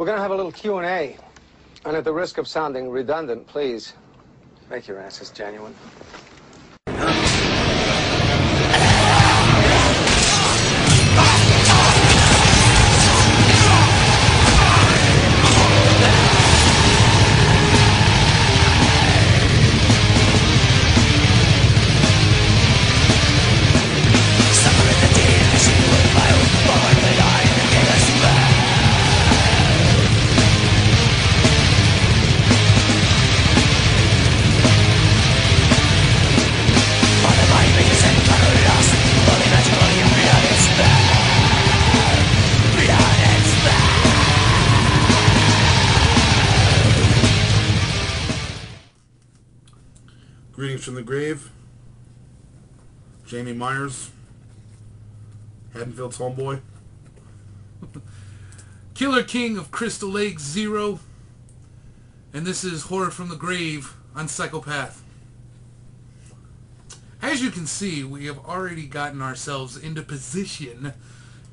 We're going to have a little Q&A. And at the risk of sounding redundant, please make your answers genuine. Greetings from the grave. Jamie Myers, Haddonfield's homeboy. Killer King of Crystal Lake Zero. And this is Horror from the Grave on Psychopath. As you can see, we have already gotten ourselves into position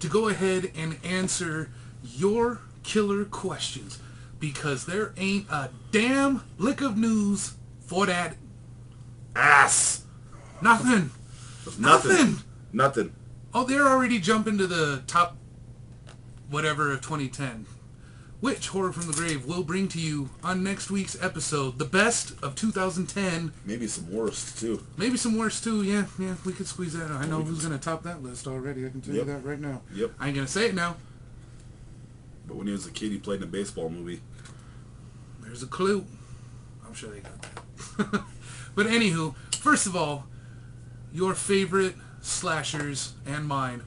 to go ahead and answer your killer questions, because there ain't a damn lick of news for that ass. Nothing. Nothing. Oh, they're already jumping to the top whatever of 2010, which Horror from the Grave will bring to you on next week's episode. The best of 2010. Maybe some worst too. Yeah, we could squeeze that out. I know who's going to top that list already. I can tell you that right now. Yep. I ain't going to say it now. But when he was a kid, he played in a baseball movie. There's a clue. I'm sure they got that. But anywho, first of all, your favorite slashers and mine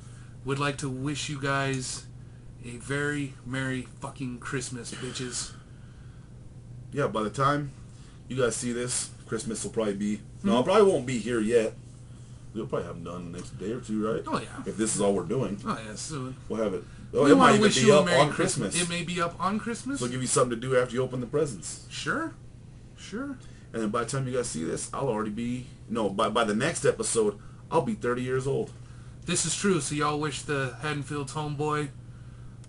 would like to wish you guys a very Merry fucking Christmas, bitches. Yeah, by the time you guys see this, Christmas will probably be... No, it probably won't be here yet. We'll probably have them done the next day or two, right? Oh, yeah. If this is all we're doing. Oh, yeah, so... We'll have it. We it want might to wish even you be a up Merry on Christmas. Christmas. It may be up on Christmas. So it'll give you something to do after you open the presents. Sure. And then by the time you guys see this, I'll already be... No, by the next episode, I'll be 30 years old. This is true, so y'all wish the Haddonfield's homeboy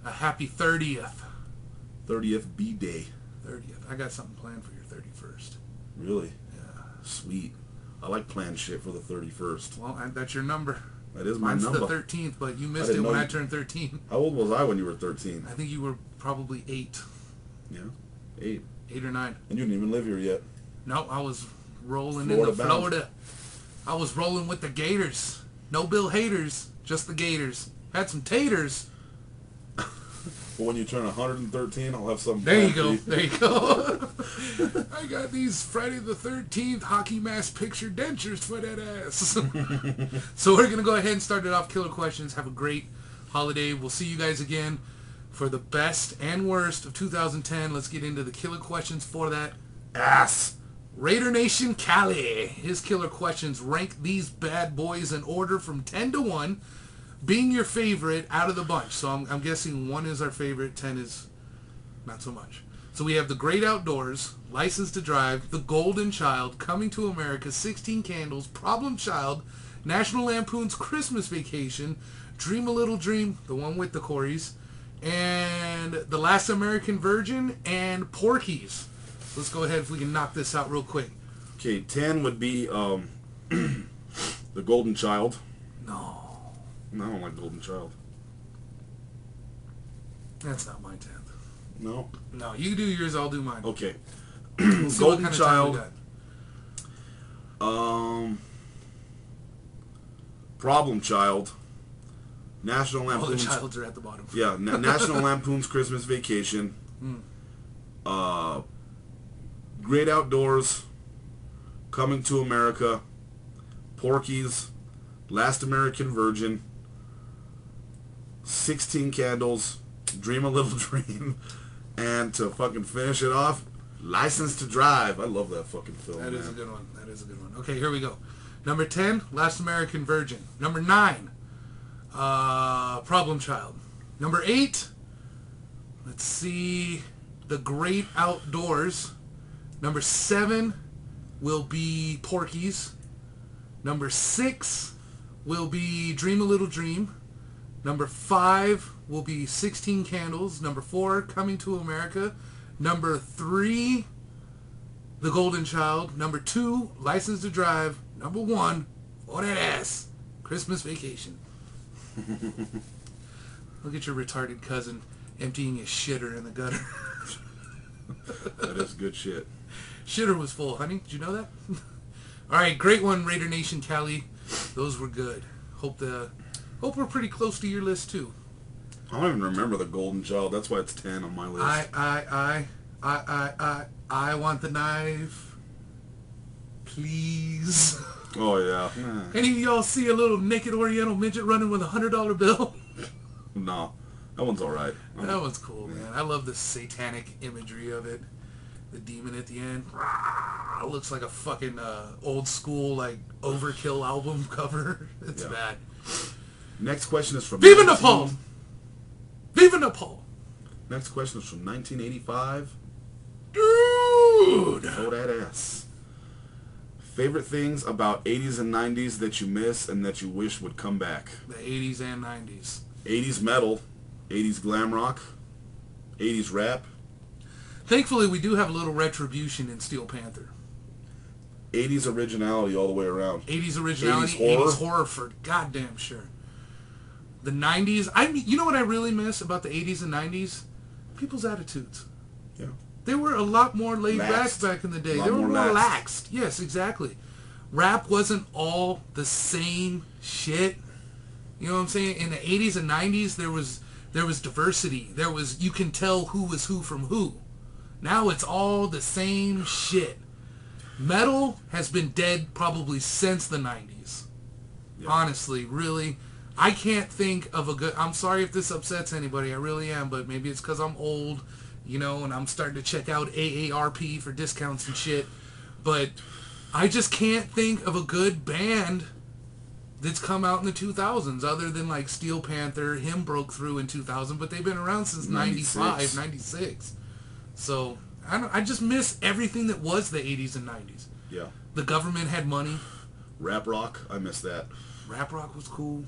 a happy 30th. 30th B-Day. 30th. I got something planned for your 31st. Really? Yeah. Sweet. I like planned shit for the 31st. Well, that's your number. That is my Mine's number. the 13th, but you missed it when I turned 13. How old was I when you were 13? I think you were probably 8. Yeah? 8. 8 or 9. And you didn't even live here yet. No, I was rolling into Florida. I was rolling with the Gators. No Bill Haters, just the Gators. Had some taters. But when you turn 113, I'll have something. There you go. There you go. I got these Friday the 13th hockey mask picture dentures for that ass. So we're going to go ahead and start it off. Killer questions. Have a great holiday. We'll see you guys again for the best and worst of 2010. Let's get into the killer questions for that ass. Raider Nation Cali. His killer questions rank these bad boys in order from 10 to 1, being your favorite out of the bunch. So I'm guessing 1 is our favorite, 10 is not so much. So we have The Great Outdoors, License to Drive, The Golden Child, Coming to America, 16 Candles, Problem Child, National Lampoon's Christmas Vacation, Dream a Little Dream, the one with the Coreys, and The Last American Virgin, and Porky's. Let's go ahead if we can knock this out real quick. Okay, 10 would be The Golden Child. No. I don't like Golden Child. That's not my 10th. No? No, you do yours, I'll do mine. Okay. We'll Golden Child. Problem Child. National Lampoon's... All the childs are at the bottom. Yeah, National Lampoon's Christmas Vacation. Great Outdoors. Coming to America. Porky's. Last American Virgin. 16 Candles. Dream a Little Dream. And to fucking finish it off, License to Drive. I love that fucking film. That is a good one. That is a good one. Okay, here we go. Number 10, Last American Virgin. Number 9, Problem Child. Number 8, let's see, The Great Outdoors. Number 7 will be Porky's. Number 6 will be Dream a Little Dream. Number 5 will be 16 Candles. Number 4, Coming to America. Number 3, The Golden Child. Number 2, License to Drive. Number 1, For That Ass, Christmas Vacation. Look at your retarded cousin emptying his shitter in the gutter. That is good shit. Shitter was full, honey. Did you know that? All right, great one, Raider Nation Cali. Those were good. Hope we're pretty close to your list too. I don't even remember The Golden Child. That's why it's 10 on my list. I want the knife, please. Oh yeah. Any of y'all see a little naked Oriental midget running with a $100 bill? No, that one's all right. That one's cool, man. I love the satanic imagery of it. The demon at the end. It looks like a fucking old school like Overkill album cover. It's bad. Next question is from Viva Nepal! Viva Nepal! Next question is from 1985. Dude! Oh, that ass. Favorite things about 80s and 90s that you miss and that you wish would come back? The 80s and 90s. 80s metal, 80s glam rock, 80s rap. Thankfully, we do have a little retribution in Steel Panther. 80s originality all the way around. 80s originality, 80s horror for goddamn sure. The 90s, you know what I really miss about the 80s and 90s? People's attitudes. Yeah. They were a lot more laid back in the day. They were more relaxed. Yes, exactly. Rap wasn't all the same shit. You know what I'm saying? In the 80s and 90s, there was diversity. You can tell who was who from who. Now it's all the same shit. Metal has been dead probably since the 90s. Yeah. Honestly, really. I can't think of a good... I'm sorry if this upsets anybody. I really am. But maybe it's because I'm old, you know, and I'm starting to check out AARP for discounts and shit. But I just can't think of a good band that's come out in the 2000s other than like Steel Panther. Him broke through in 2000, but they've been around since 95, 96. So I just miss everything that was the 80s and 90s. Yeah. The government had money. Rap rock, I miss that. Rap rock was cool.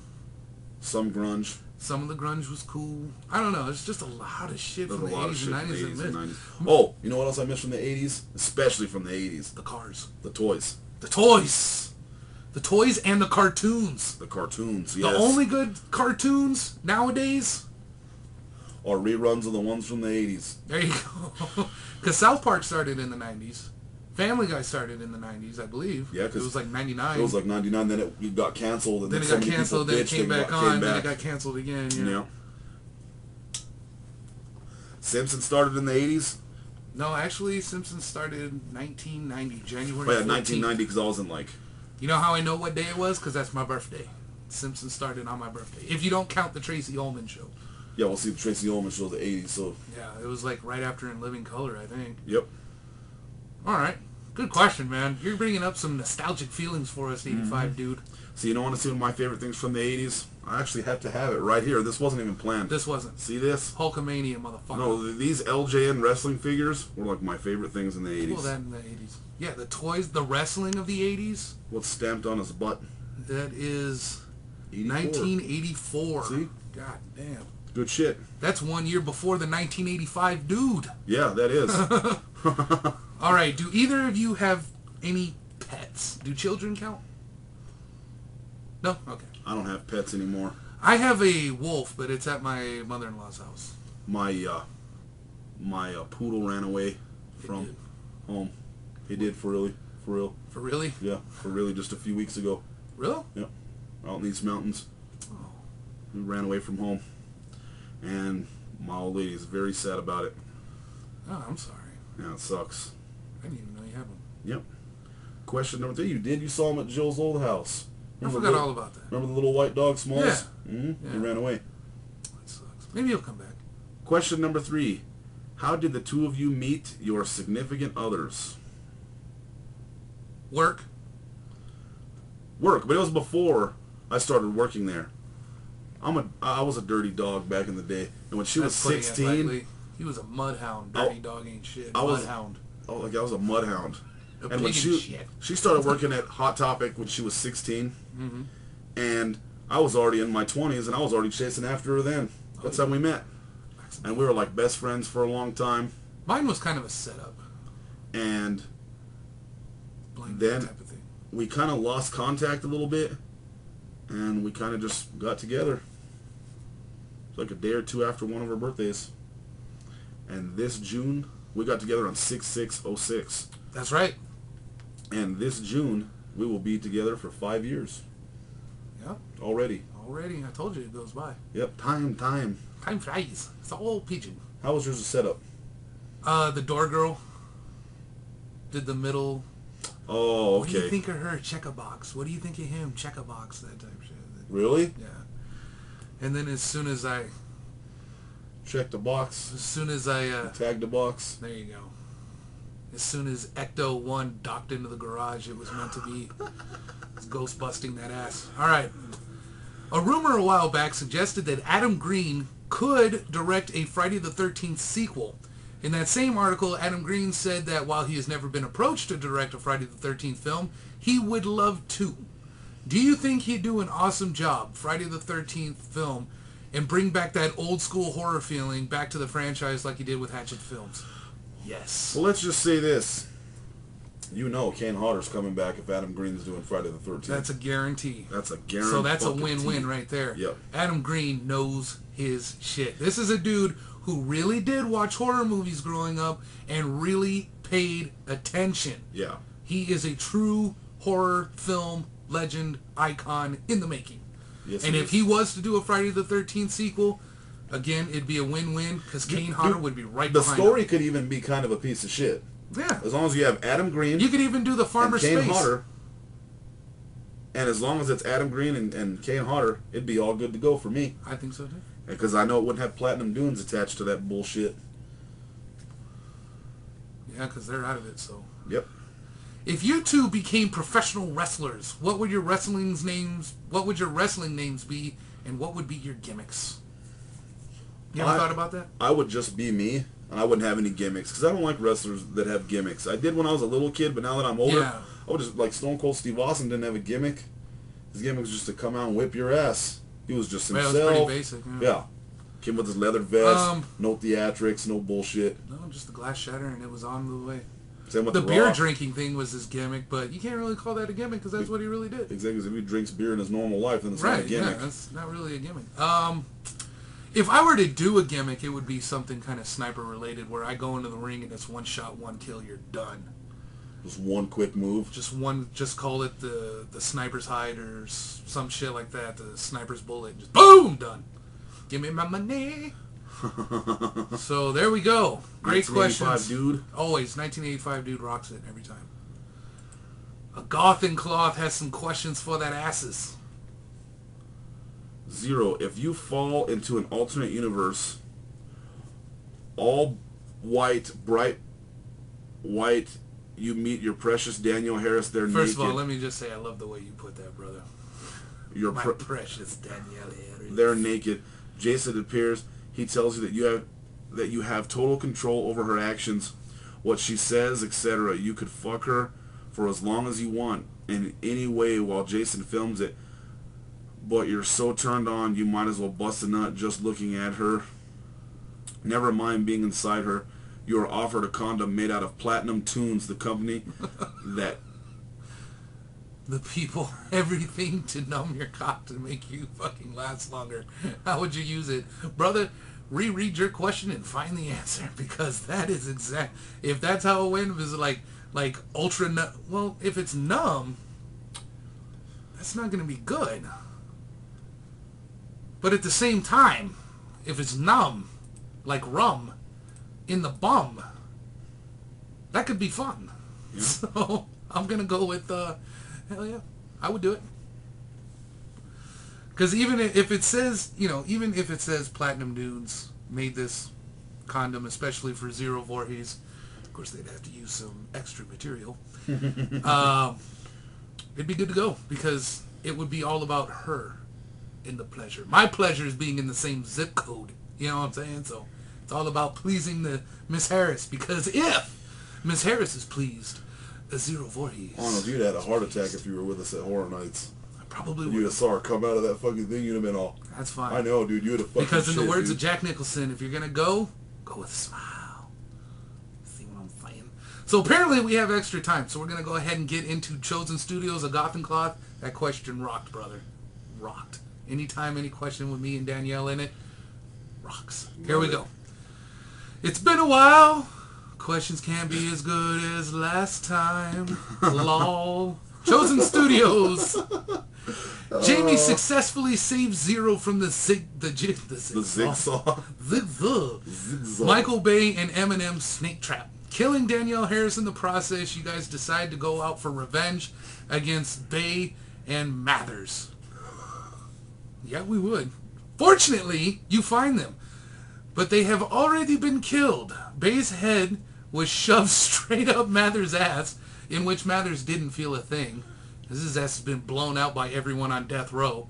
Some grunge. Some of the grunge was cool. I don't know. It's just a lot of shit from the 80s and 90s. Oh, you know what else I miss from the 80s? Especially from the 80s. The cars. The toys. The toys. The toys and the cartoons. The cartoons, yes. The only good cartoons nowadays are reruns of the ones from the 80s. There you go. Because South Park started in the 90s. Family Guy started in the 90s, I believe. Yeah, because it was like 99. It was like 99, then it got canceled. And then it got canceled, then it came back on, then it got canceled again. Yeah. Simpsons started in the 80s? No, actually, Simpsons started in 1990, January 14th. Oh, yeah, 1990, because I wasn't like... You know how I know what day it was? Because that's my birthday. Simpsons started on my birthday. If you don't count the Tracy Ullman show. Yeah, we'll see the Tracy Ullman show the 80s, so... Yeah, it was like right after In Living Color, I think. Yep. All right. Good question, man. You're bringing up some nostalgic feelings for us, 85, dude. So you don't want to see one of my favorite things from the 80s? I actually have to have it right here. This wasn't even planned. This wasn't. See this? Hulkamania, motherfucker. No, these LJN wrestling figures were like my favorite things in the 80s. Well, that in the 80s. Yeah, the toys, the wrestling of the 80s. What's stamped on his butt? That is 84. 1984. See? God damn. Good shit. That's 1 year before the 1985 dude. Yeah, that is. All right, do either of you have any pets? Do children count? No? Okay. I don't have pets anymore. I have a wolf, but it's at my mother-in-law's house. My poodle ran away from home. He did for real. For really? Yeah, for really just a few weeks ago. Really? Yep. Out in these mountains. Oh. He ran away from home. And my old lady is very sad about it. Oh, I'm sorry. Yeah, it sucks. I didn't even know you had one. Yep. Question number 3. You saw him at Jill's old house. Remember I forgot all about that. Remember the little white dog, Smalls? Yeah. Mm-hmm. Yeah. He ran away. That sucks. Maybe he'll come back. Question number 3. How did the two of you meet your significant others? Work, but it was before I started working there. I was a dirty dog back in the day, and when she was 16, he was a mudhound. Dirty dog ain't shit. I was a mudhound. And when she started working at Hot Topic when she was 16, and I was already in my 20s, and I was already chasing after her then. That's how we met. And we were like best friends for a long time. Mine was kind of a setup. And Blind then type of thing. we kind of lost contact a little bit. And we kind of just got together. It's like a day or two after one of our birthdays. And this June, we got together on 6/6/06. That's right. And this June, we will be together for 5 years. Yeah. Already. I told you it goes by. Yep. Time. Time flies. It's a whole pigeon. How was yours set up? The door girl did the middle. Oh, okay. What do you think of her? Check a box. What do you think of him? Check a box. That type of shit. Really? Yeah. And then as soon as I Check the box. Tag the box. There you go. As soon as Ecto 1 docked into the garage, it was meant to be. It's ghost busting that ass. All right. A rumor a while back suggested that Adam Green could direct a Friday the 13th sequel. In that same article, Adam Green said that while he has never been approached to direct a Friday the 13th film, he would love to. Do you think he'd do an awesome job, Friday the 13th film, and bring back that old school horror feeling back to the franchise like he did with Hatchet Films? Yes. Well, let's just say this. You know Kane Hodder's coming back if Adam Green's doing Friday the 13th. That's a guarantee. That's a guarantee. So that's a win-win right there. Yep. Adam Green knows his shit. This is a dude who really did watch horror movies growing up and really paid attention. Yeah. He is a true horror film legend icon in the making. Yes, and if he was to do a Friday the 13th sequel, again, it'd be a win-win because Kane Hodder would be right behind him. The story could even be kind of a piece of shit. Yeah. As long as you have Adam Green. You could even do the Farmer and Kane Space. Hodder. And as long as it's Adam Green and Kane Hodder, it'd be all good to go for me. I think so too. Because I know it wouldn't have Platinum Dunes attached to that bullshit. Yeah, because they're out of it, so. Yep. If you two became professional wrestlers, what would your wrestling names be, and what would be your gimmicks? You ever thought about that? I would just be me, and I wouldn't have any gimmicks, because I don't like wrestlers that have gimmicks. I did when I was a little kid, but now that I'm older, I would just, like Stone Cold Steve Austin didn't have a gimmick. His gimmick was just to come out and whip your ass. He was just himself. Well, it was pretty basic. Yeah. Came with his leather vest, no theatrics, no bullshit. No, just the glass shatter, and it was on the way. Same with the The beer Rock. Drinking thing was his gimmick, but you can't really call that a gimmick because that's what he really did. Exactly. If he drinks beer in his normal life, then it's not a gimmick. Yeah, that's not really a gimmick. If I were to do a gimmick, it would be something kind of sniper related, where I go into the ring and it's one shot, one kill, you're done. Just one quick move. Just call it the sniper's hide or some shit like that. The sniper's bullet, just boom, done. Give me my money. So there we go. Great questions. Dude. Always 1985 dude rocks it every time. A Goth in Cloth has some questions for that asses. Zero. If you fall into an alternate universe, all white, bright white, you meet your precious Daniel Harris there naked. First of all, let me just say I love the way you put that, brother. Your My precious Daniel Harris. They're naked. Jason appears. He tells you that you have total control over her actions, what she says, etc. You could fuck her for as long as you want in any way while Jason films it. But you're so turned on, you might as well bust a nut just looking at her. Never mind being inside her. You are offered a condom made out of Platinum Tunes, the company that... The people, everything to numb your cock to make you fucking last longer. How would you use it? Brother, reread your question and find the answer, because that is exact. If that's how it went, if it's like ultra numb. Well, if it's numb, that's not going to be good. But at the same time, if it's numb, like rum, in the bum, that could be fun. Yeah. So I'm going to go with... hell yeah, I would do it. Because even if it says, even if it says Platinum Dunes made this condom especially for Zero Voorhees, of course they'd have to use some extra material. It'd be good to go because it would be all about her in the pleasure. My pleasure is being in the same zip code. You know what I'm saying? So it's all about pleasing the Miss Harris, because if Miss Harris is pleased, Zero Voorhees. Arnold, you'd had a heart attack if you were with us at Horror Nights. I Probably You'd would. have saw her come out of that fucking thing, you'd have been all... That's fine. I know, dude. You would have fucking Because in the words dude. of Jack Nicholson, if you're going to go with a smile. See what I'm saying? So apparently we have extra time. So we're going to go ahead and get into Chosen Studios, A Goth and Cloth. That question rocked, brother. Rocked. Anytime, any question with me and Danielle in it, rocks. Here we go. It's been a while. Questions can't be as good as last time. Lol. Chosen Studios. Jamie successfully saves Zero from the zigzag. Michael Bay and Eminem snake trap. Killing Danielle Harris in the process, you guys decide to go out for revenge against Bay and Mathers. Yeah, we would. Fortunately, you find them. But they have already been killed. Bay's head was shoved straight up Mathers' ass, in which Mathers didn't feel a thing. His ass has been blown out by everyone on death row.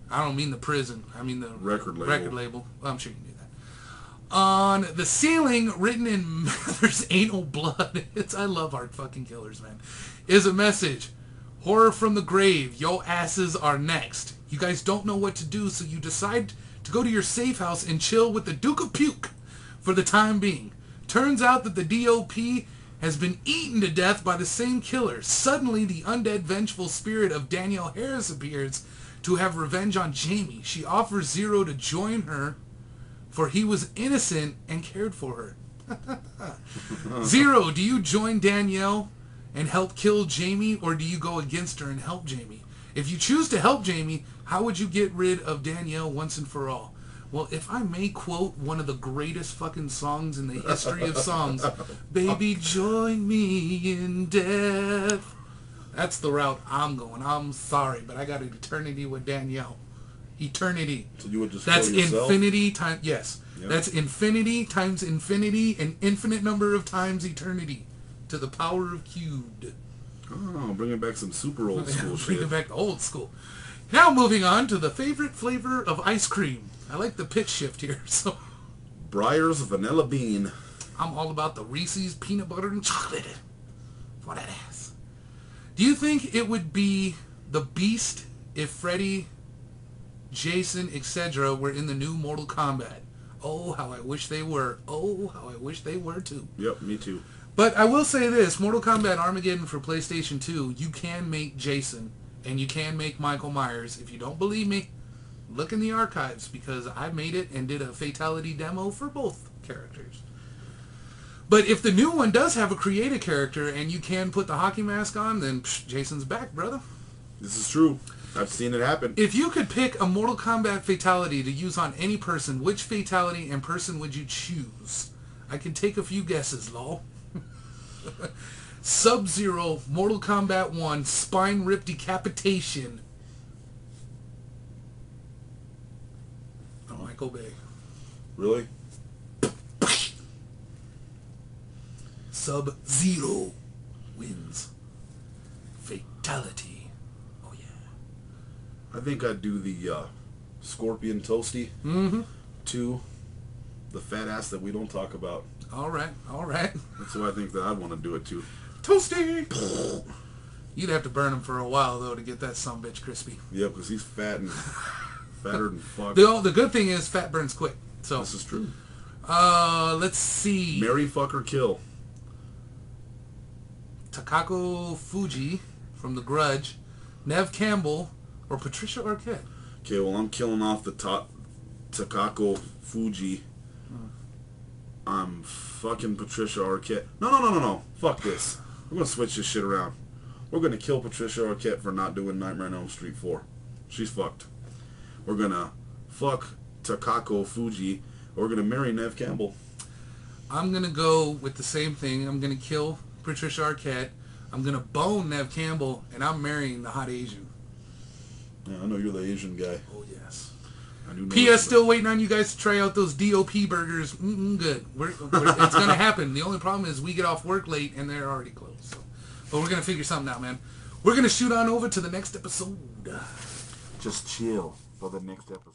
I don't mean the prison. I mean the record label. Well, I'm sure you knew that. On the ceiling, written in Mathers' anal blood, I love art fucking killers, man, is a message. Horror from the grave. Yo asses are next. You guys don't know what to do, so you decide to go to your safe house and chill with the Duke of Puke for the time being. Turns out that the DOP has been eaten to death by the same killer. Suddenly, the undead, vengeful spirit of Danielle Harris appears to have revenge on Jamie. She offers Zero to join her, for he was innocent and cared for her. Zero, do you join Danielle and help kill Jamie, or do you go against her and help Jamie? If you choose to help Jamie, how would you get rid of Danielle once and for all? Well, if I may quote one of the greatest fucking songs in the history of songs, Baby, join me in death. That's the route I'm going. I'm sorry, but I got an eternity with Danielle. Eternity. So you would just That's kill yourself? infinity times... Yes. Yep. That's infinity times infinity, an infinite number of times eternity. To the power of cubed. Oh, bringing back some super old school shit. Bringing back old school. Now moving on to the favorite flavor of ice cream. I like the pitch shift here. So, Breyer's Vanilla Bean. I'm all about the Reese's peanut butter and chocolate. For that ass. Do you think it would be the Beast if Freddy, Jason, etc. were in the new Mortal Kombat? Oh, how I wish they were. Oh, how I wish they were too. Yep, me too. But I will say this, Mortal Kombat Armageddon for PlayStation 2, you can make Jason and you can make Michael Myers. If you don't believe me, look in the archives, because I made it and did a fatality demo for both characters. But if the new one does have a creative character and you can put the hockey mask on, then Jason's back, brother. This is true. I've seen it happen. If you could pick a Mortal Kombat fatality to use on any person, which fatality and person would you choose? I can take a few guesses, lol. Sub-Zero, Mortal Kombat 1, spine rip decapitation. Michael Bay. Really? Sub-Zero wins. Fatality. Oh yeah. I think I'd do the Scorpion Toasty. Mm-hmm. 2, the fat ass that we don't talk about. All right, all right. That's who I think that I'd want to do it to. Toasty! You'd have to burn him for a while, though, to get that sumbitch crispy. Yeah, because he's fat and fatter than fuck. The good thing is fat burns quick. So this is true. Let's see. Marry, fuck, or kill. Takako Fuji from The Grudge, Nev Campbell, or Patricia Arquette. Okay, well, I'm killing off the Takako Fuji. I'm fucking Patricia Arquette. No. Fuck this. We're going to switch this shit around. We're going to kill Patricia Arquette for not doing Nightmare on Elm Street 4. She's fucked. We're going to fuck Takako Fuji. Or we're going to marry Nev Campbell. I'm going to go with the same thing. I'm going to kill Patricia Arquette. I'm going to bone Nev Campbell. And I'm marrying the hot Asian. Yeah, I know you're the Asian guy. Oh, yes. P.S. Still waiting on you guys to try out those DOP burgers. Good. It's going to happen. The only problem is we get off work late and they're already closed. So. But we're going to figure something out, man. We're going to shoot on over to the next episode. Just chill for the next episode.